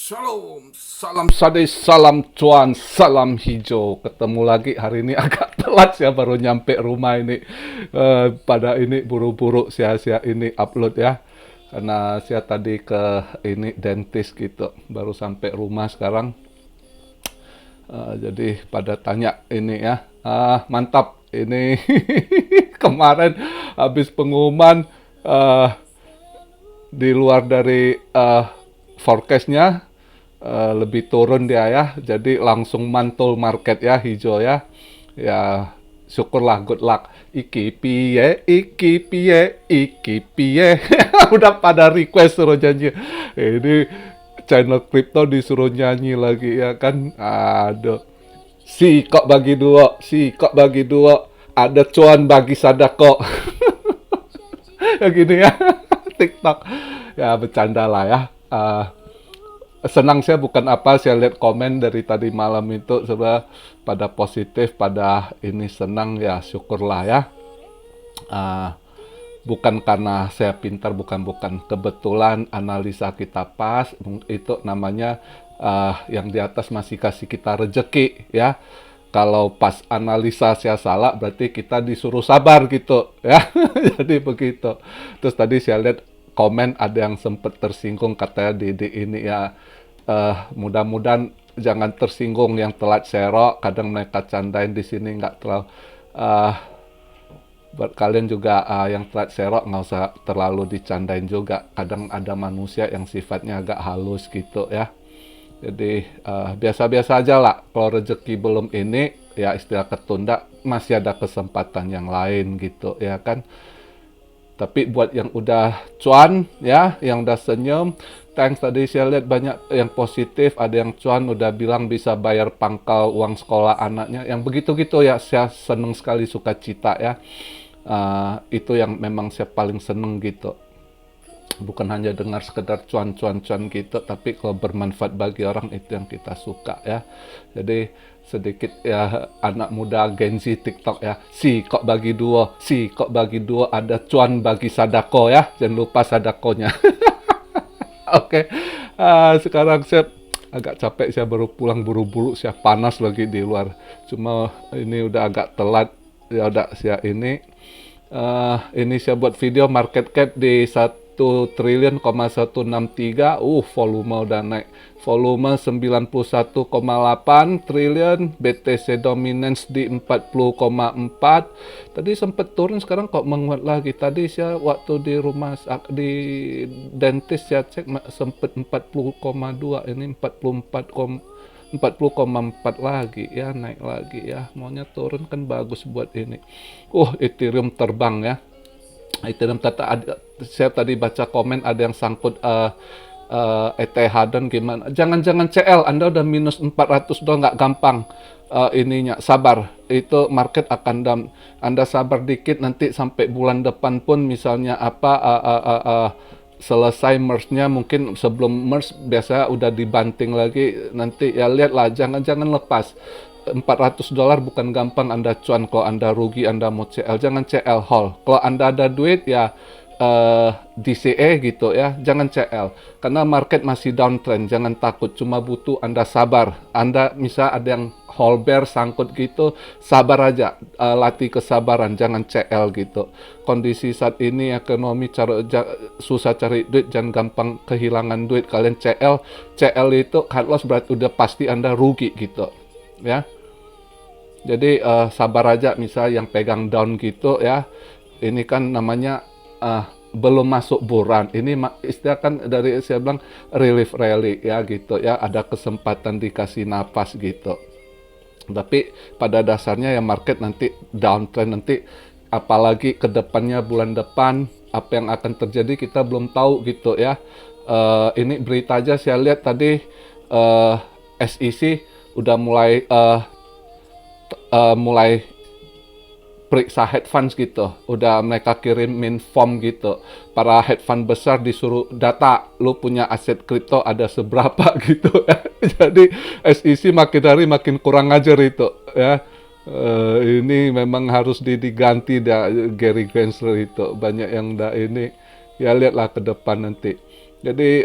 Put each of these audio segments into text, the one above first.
Shalom, salam sade, salam cuan, salam hijau. Ketemu lagi hari ini agak telat ya baru nyampe rumah ini. Pada ini buru-buru sia-sia ini upload ya. Karena saya tadi ke ini dentist gitu, baru sampai rumah sekarang. Jadi pada tanya ini ya, mantap ini kemarin habis pengumuman eh, di luar dari forecastnya lebih turun dia ya, jadi langsung mantul market ya hijau ya. Ya syukurlah, good luck. Iki piye, iki piye. Udah pada request suruh nyanyi. Ini channel crypto disuruh nyanyi lagi ya kan. Aduh. Si kok bagi dua, si kok bagi dua. Ada cuan bagi sadako. Ya gini ya. TikTok. Ya bercanda lah ya. Senang saya bukan apa, saya lihat komen dari tadi malam itu sebenarnya pada positif, pada ini senang ya, syukurlah ya. Uh, Bukan karena saya pintar, bukan kebetulan analisa kita pas, itu namanya yang di atas masih kasih kita rejeki ya. Kalau pas analisa saya salah, berarti kita disuruh sabar gitu ya. Jadi begitu. Terus tadi saya lihat komen ada yang sempat tersinggung, katanya di ini ya, mudah-mudahan jangan tersinggung yang telat serok. Kadang mereka candain di sini nggak terlalu. Buat kalian juga yang telat serok nggak usah terlalu dicandain juga. Kadang ada manusia yang sifatnya agak halus gitu ya. Jadi biasa-biasa aja lah. Kalau rezeki belum ini, ya istilah ketunda, masih ada kesempatan yang lain gitu ya kan. Tapi buat yang udah cuan ya, yang udah senyum, thanks. Tadi saya lihat banyak yang positif, ada yang cuan udah bilang bisa bayar pangkal uang sekolah anaknya. Yang begitu-gitu ya, saya seneng sekali, suka cita ya. Itu yang memang saya paling seneng gitu. Bukan hanya dengar sekedar cuan-cuan-cuan gitu, tapi kalau bermanfaat bagi orang, itu yang kita suka ya. Jadi sedikit ya anak muda Gen Z TikTok ya, si kok bagi dua, si kok bagi dua, ada cuan bagi sadako ya, jangan lupa sadakonya. Oke. Sekarang saya agak capek, saya baru pulang buru-buru, saya panas lagi di luar. Cuma ini udah agak telat, ya udah saya ini saya buat video market cap di 1 triliun,163. Volume udah naik. Volume 91,8 triliun. BTC dominance di 40,4. Tadi sempat turun, sekarang kok menguat lagi. Tadi saya waktu di rumah di dentist saya cek sempat 40,2, ini 40,4 lagi ya, naik lagi ya. Maunya turun kan bagus buat ini. Ethereum terbang ya. Ethereum saya tadi baca komen ada yang sangkut ETH dan gimana. Jangan CL, Anda udah minus 400 doang, nggak gampang. Ininya sabar, itu market akan Anda sabar dikit, nanti sampai bulan depan pun misalnya selesai merge-nya, mungkin sebelum merge biasa udah dibanting lagi, nanti ya lihatlah, jangan lepas. $400 bukan gampang Anda cuan. Kalau Anda rugi, Anda mau CL, jangan CL, hold. Kalau Anda ada duit ya DCA gitu ya, jangan CL, karena market masih downtrend. Jangan takut, cuma butuh Anda sabar. Anda misal ada yang hold bear sangkut gitu, sabar aja, latih kesabaran, jangan CL gitu. Kondisi saat ini ekonomi susah cari duit, jangan gampang kehilangan duit. Kalian CL itu cut loss, berarti udah pasti Anda rugi gitu ya. Jadi sabar aja, misal yang pegang down gitu ya. Ini kan namanya belum masuk buran. Ini istilah kan dari saya bilang relief rally ya gitu ya. Ada kesempatan dikasih napas gitu. Tapi pada dasarnya ya market nanti downtrend, nanti apalagi ke depannya bulan depan apa yang akan terjadi kita belum tahu gitu ya. Ini berita aja saya lihat tadi SEC udah mulai periksa hedge funds gitu, udah mereka kirimin form gitu. Para hedge fund besar disuruh data, lu punya aset kripto ada seberapa gitu ya. Jadi SEC makin hari makin kurang ajar itu ya. Ini memang harus diganti dah, Gary Gensler itu banyak yang ini ya, lihatlah ke depan nanti. Jadi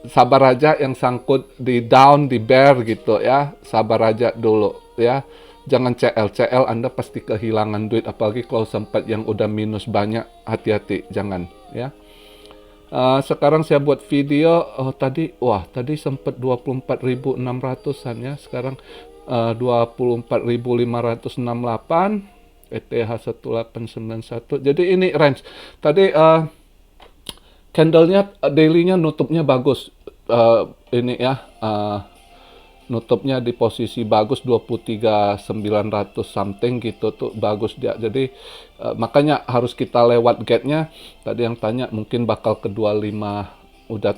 sabar aja yang sangkut di down, di bear gitu ya. Sabar aja dulu ya. Jangan CL Anda pasti kehilangan duit, apalagi kalau sempat yang udah minus banyak, hati-hati, jangan ya. Sekarang saya buat video tadi sempat 24.600-an ya, sekarang 24.568, ETH 1891. Jadi ini range. Tadi candlenya daily-nya nutupnya bagus. Ini ya nutupnya di posisi bagus 23.900 something gitu tuh, bagus dia. Jadi makanya harus kita lewat gate-nya. Tadi yang tanya mungkin bakal ke 25, udah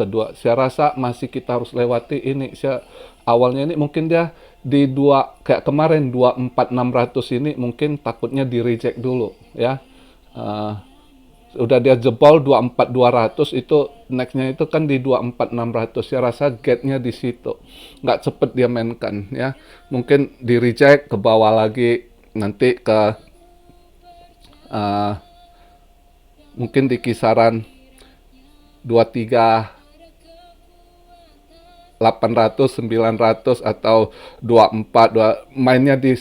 kedua. Saya rasa masih kita harus lewati ini. Awalnya ini mungkin dia di kayak kemarin 24.600 ini mungkin takutnya di reject dulu ya. Udah dia jebol 24.200, itu nextnya itu kan di 24.600. Saya rasa gate-nya di situ, nggak cepet dia mainkan ya. Mungkin di reject ke bawah lagi, nanti ke mungkin di kisaran 23.800, 900 atau 24, mainnya di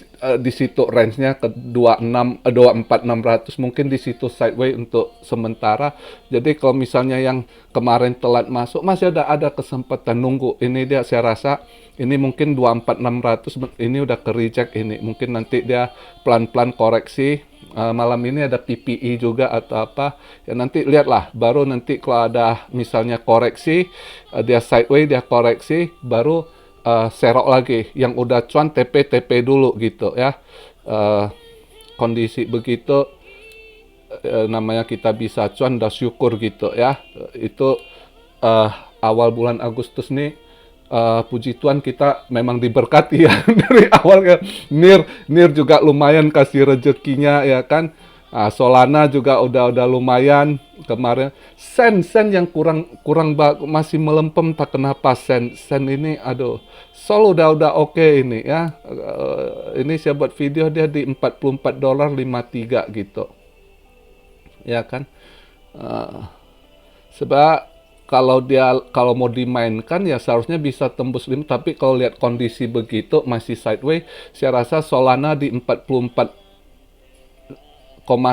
situ, range-nya ke 24.600, mungkin di situ sideways untuk sementara. Jadi kalau misalnya yang kemarin telat masuk, masih ada kesempatan nunggu. Ini dia, saya rasa ini mungkin 24.600 ini udah ke reject ini. Mungkin nanti dia pelan-pelan koreksi. Malam ini ada PPI juga atau apa ya, nanti lihatlah. Baru nanti kalau ada misalnya koreksi, dia sideways, dia koreksi, baru serok lagi. Yang udah cuan TP dulu gitu ya. Kondisi begitu namanya kita bisa cuan, udah syukur gitu ya. Itu awal bulan Agustus nih, puji Tuhan kita memang diberkati ya. Dari awal kan Nir juga lumayan kasih rezekinya ya kan. Solana juga udah lumayan kemarin. Sen yang kurang masih melempem, tak kenapa sen ini, aduh. Sol udah oke ini ya. Ini saya buat video dia di $44.53 gitu ya kan. Sebab kalau mau dimainkan ya seharusnya bisa tembus 5, tapi kalau lihat kondisi begitu masih sideways, saya rasa Solana di 44,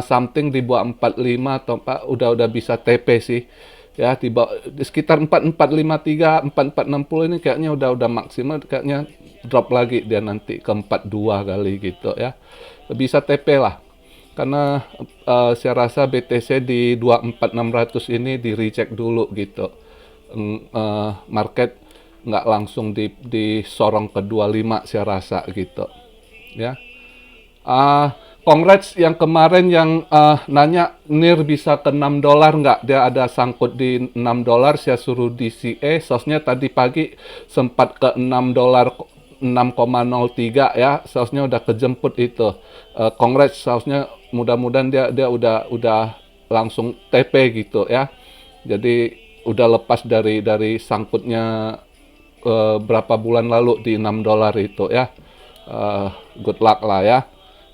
something, di bawah 45 atau udah bisa TP sih. Ya, di sekitar 4453, 4460 ini kayaknya udah maksimal, kayaknya drop lagi dia nanti ke 42 kali gitu ya. Bisa TP lah. Karena saya rasa BTC di 24.600 ini di reject dulu gitu. Market nggak langsung disorong ke 25, saya rasa gitu ya. Congrats yang kemarin yang nanya Nir bisa ke $6 nggak? Dia ada sangkut di $6, saya suruh DCA. Sosnya tadi pagi sempat ke $6, 6,03 ya. Sosnya udah kejemput itu. Congrats, sosnya mudah-mudahan dia udah langsung TP gitu ya. Jadi udah lepas dari sangkutnya berapa bulan lalu di $6 itu ya. Good luck lah ya.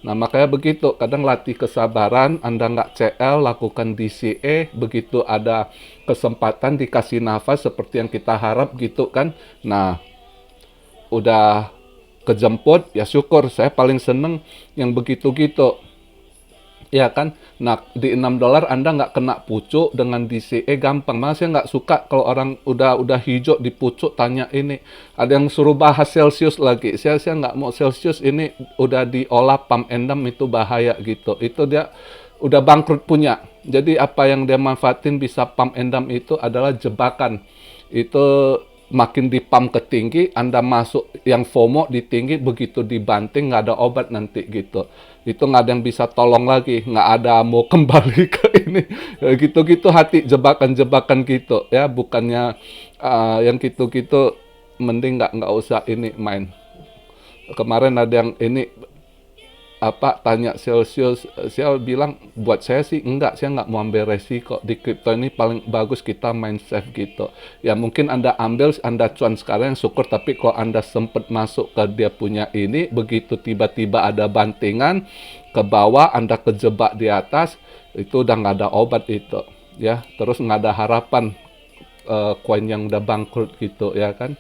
Nah, makanya begitu, kadang latih kesabaran. Anda nggak CL, lakukan DCA, begitu ada kesempatan dikasih nafas seperti yang kita harap gitu kan. Nah, udah kejemput, ya syukur. Saya paling seneng yang begitu-gitu. Ya kan? Nah, di $6 Anda nggak kena pucuk dengan DCA gampang. Malah saya nggak suka kalau orang udah hijau di pucuk tanya ini. Ada yang suruh bahas Celsius lagi. Saya nggak mau Celsius, ini udah diolah pump and dump, itu bahaya gitu. Itu dia udah bangkrut punya. Jadi apa yang dia manfaatin bisa pump and dump itu adalah jebakan. Itu makin dipump ke tinggi, Anda masuk yang FOMO di tinggi, begitu dibanting nggak ada obat nanti gitu. Itu nggak ada yang bisa tolong lagi, nggak ada mau kembali ke ini. Gitu-gitu hati, jebakan-jebakan gitu ya, bukannya yang gitu-gitu mending nggak usah ini main. Kemarin ada yang ini tanya Celsius, saya bilang buat saya sih enggak, saya nggak mau ambil resiko di kripto ini, paling bagus kita main safe gitu. Ya mungkin Anda ambil, Anda cuan sekarang syukur, tapi kalau Anda sempat masuk ke dia punya ini, begitu tiba-tiba ada bantingan ke bawah, Anda kejebak di atas, itu udah nggak ada obat itu ya, terus nggak ada harapan koin yang udah bangkrut gitu ya kan.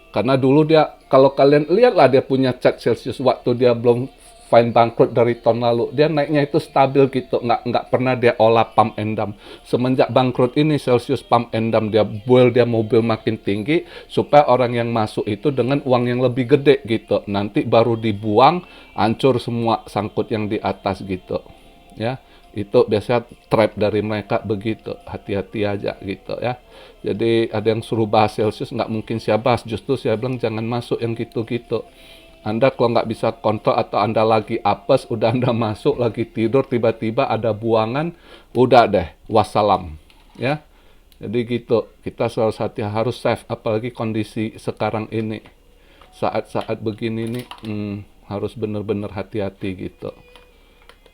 Karena dulu dia, kalau kalian lihatlah dia punya chart Celsius waktu dia belum fine bangkrut dari tahun lalu, dia naiknya itu stabil gitu, nggak pernah dia olah pump and dump. Semenjak bangkrut ini Celsius pump and dump, dia build dia mobil makin tinggi supaya orang yang masuk itu dengan uang yang lebih gede gitu, nanti baru dibuang, hancur semua sangkut yang di atas gitu ya. Itu biasanya trap dari mereka begitu, hati-hati aja gitu ya. Jadi ada yang suruh bahas Celsius, nggak mungkin saya bahas, justru saya bilang jangan masuk yang gitu-gitu. Anda kalau nggak bisa kontrol atau Anda lagi apes, udah Anda masuk lagi tidur, tiba-tiba ada buangan, udah deh, wassalam ya. Jadi gitu, kita selalu harus safe, apalagi kondisi sekarang ini, saat-saat begini nih, harus bener-bener hati-hati gitu.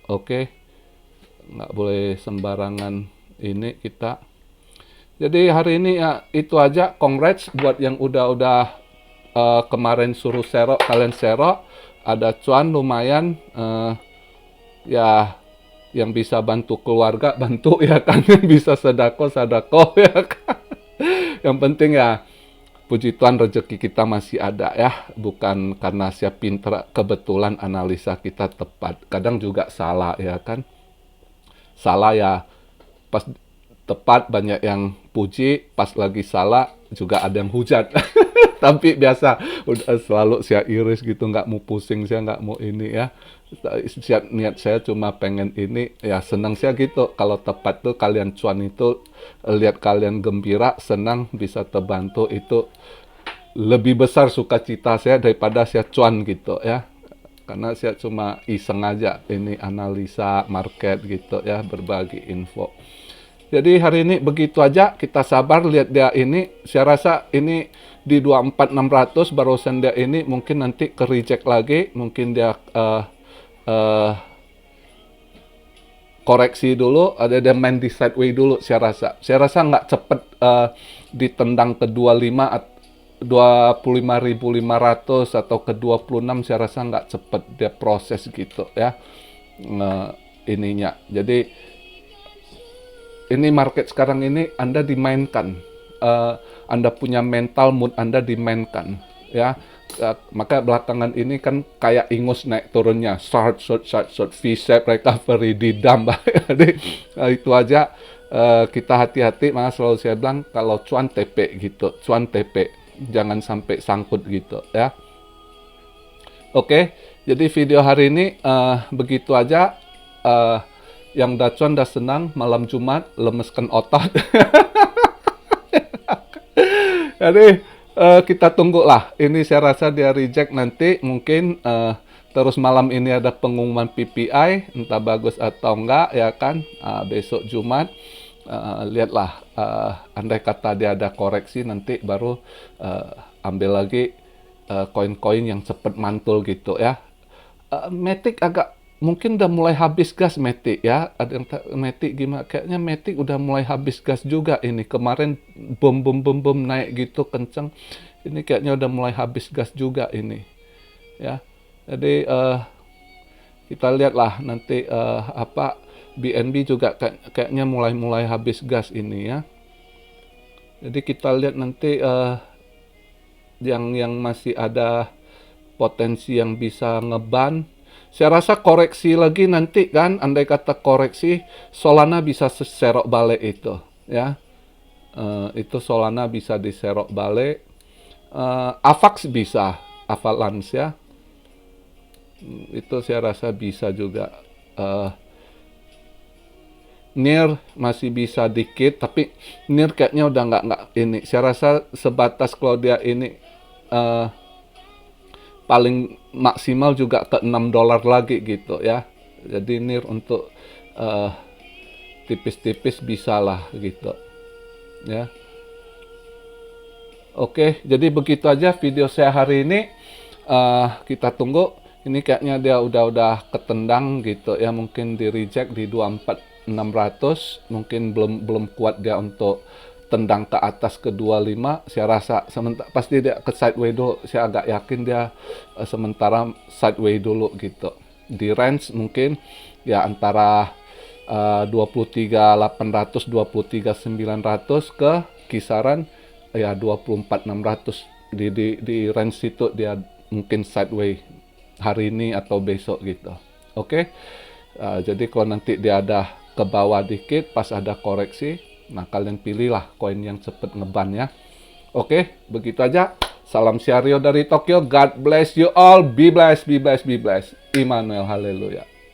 Oke, nggak boleh sembarangan ini kita. Jadi hari ini ya itu aja. Congrats buat yang udah kemarin suruh serok, kalian serok, ada cuan lumayan, ya yang bisa bantu keluarga bantu ya kan, yang bisa sedako ya kan. Yang penting ya puji Tuhan rezeki kita masih ada ya, bukan karena saya pinter, kebetulan analisa kita tepat. Kadang juga salah ya kan. Salah ya pas tepat banyak yang puji, pas lagi salah juga ada yang hujat. Tapi biasa udah selalu saya iris gitu, nggak mau pusing, saya nggak mau ini ya. Niat saya cuma pengen ini ya, senang saya gitu kalau tepat tuh kalian cuan itu, lihat kalian gembira, senang, bisa terbantu, itu lebih besar sukacita saya daripada saya cuan gitu ya. Karena saya cuma iseng aja ini analisa market gitu ya, berbagi info. Jadi hari ini begitu aja, kita sabar lihat dia ini. Saya rasa ini di 24.600 barusan dia ini mungkin nanti ke reject lagi, mungkin dia koreksi dulu, ada dia main di sideways dulu saya rasa. Saya rasa nggak cepet ditendang ke 25.500 atau ke 26, saya rasa nggak cepet dia proses gitu ya ininya. Jadi ini market sekarang ini Anda dimainkan, Anda punya mental mood Anda dimainkan ya. Maka belakangan ini kan kayak ingus naik turunnya, short, V-shape, recovery, di dump. Jadi itu aja, kita hati-hati. Maka selalu saya bilang kalau cuan TP gitu, cuan TP, jangan sampai sangkut gitu ya. Oke, jadi video hari ini begitu aja. Yang dah cuan dah senang, malam Jumat lemeskan otot. Jadi kita tunggu lah. Ini saya rasa dia reject nanti, mungkin terus malam ini ada pengumuman PPI, entah bagus atau enggak ya kan. Besok Jumat lihatlah, andai kata dia ada koreksi, nanti baru ambil lagi koin-koin yang cepat mantul gitu ya. Matic agak mungkin udah mulai habis gas Matic ya. Ada yang Matic gimana? Kayaknya Matic udah mulai habis gas juga ini. Kemarin bom naik gitu kenceng. Ini kayaknya udah mulai habis gas juga ini. Ya. Jadi kita lihatlah nanti apa BNB juga kayaknya mulai habis gas ini ya. Jadi kita lihat nanti yang masih ada potensi yang bisa ngeban. Saya rasa koreksi lagi nanti kan, andai kata koreksi, Solana bisa serok balik itu, ya. Itu Solana bisa diserok balik. Avax bisa, Avalanche ya. Itu saya rasa bisa juga. NIR masih bisa dikit, tapi NIR kayaknya udah nggak ini. Saya rasa sebatas kalau dia ini paling maksimal juga ke $6 lagi gitu ya. Jadi NIR untuk tipis-tipis bisa lah gitu ya. Oke, jadi begitu aja video saya hari ini. Kita tunggu. Ini kayaknya dia udah ketendang gitu ya, mungkin di reject di 24.600, mungkin belum kuat dia untuk tendang ke atas ke 25. Saya rasa sementara pasti dia ke sideways dulu. Saya agak yakin dia sementara sideways dulu gitu. Di range mungkin ya antara 23.800, 23.900 ke kisaran ya 24.600. Di range itu dia mungkin sideways hari ini atau besok gitu. Oke. Jadi kalau nanti dia ada ke bawah dikit pas ada koreksi, nah kalian pilihlah koin yang cepet ngeban ya. Oke, begitu aja. Salam Siario dari Tokyo. God bless you all. Be blessed, be blessed, be blessed. Immanuel, haleluya.